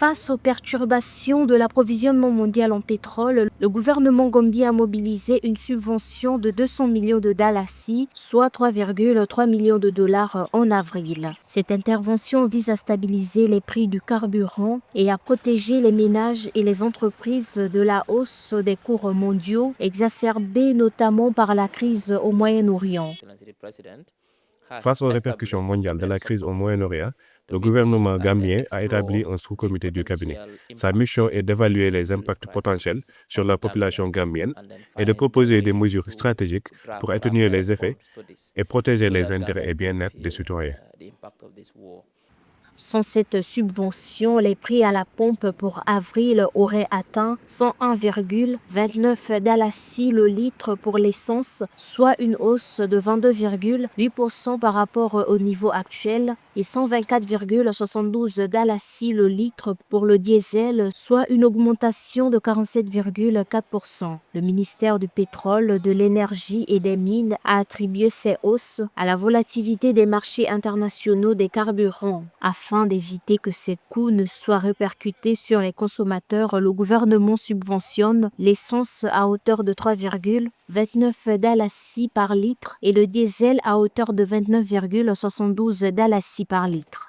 Face aux perturbations de l'approvisionnement mondial en pétrole, le gouvernement gambien a mobilisé une subvention de 200 millions de dalasi, soit 3,3 millions de dollars en avril. Cette intervention vise à stabiliser les prix du carburant et à protéger les ménages et les entreprises de la hausse des cours mondiaux, exacerbée notamment par la crise au Moyen-Orient. Face aux répercussions mondiales de la crise au Moyen-Orient, le gouvernement gambien a établi un sous-comité du cabinet. Sa mission est d'évaluer les impacts potentiels sur la population gambienne et de proposer des mesures stratégiques pour atténuer les effets et protéger les intérêts et bien-être des citoyens. Sans cette subvention, les prix à la pompe pour avril auraient atteint 101,29 dalasi le litre pour l'essence, soit une hausse de 22,8% par rapport au niveau actuel, et 124,72 dalasi le litre pour le diesel, soit une augmentation de 47,4%. Le ministère du pétrole, de l'énergie et des mines a attribué ces hausses à la volatilité des marchés internationaux des carburants. Afin d'éviter que ces coûts ne soient répercutés sur les consommateurs, le gouvernement subventionne l'essence à hauteur de 3,29 dalasi par litre et le diesel à hauteur de 29,72 dalasi par litre.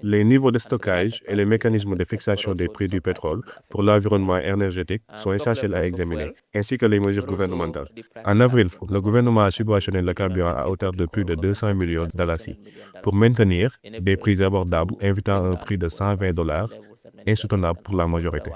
Les niveaux de stockage et les mécanismes de fixation des prix du pétrole pour l'environnement énergétique sont essentiels à examiner, ainsi que les mesures gouvernementales. En avril, le gouvernement a subventionné le carburant à hauteur de plus de 200 millions de dalasi pour maintenir des prix abordables, invitant un prix de $120, insoutenable pour la majorité.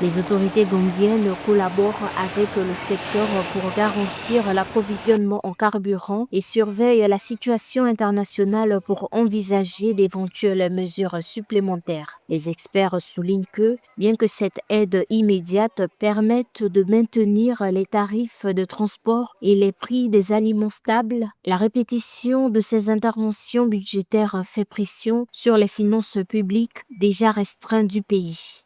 Les autorités gambiennes collaborent avec le secteur pour garantir l'approvisionnement en carburant et surveillent la situation internationale pour envisager d'éventuelles mesures supplémentaires. Les experts soulignent que, bien que cette aide immédiate permette de maintenir les tarifs de transport et les prix des aliments stables, la répétition de ces interventions budgétaires fait pression sur les finances publiques déjà restreintes du pays.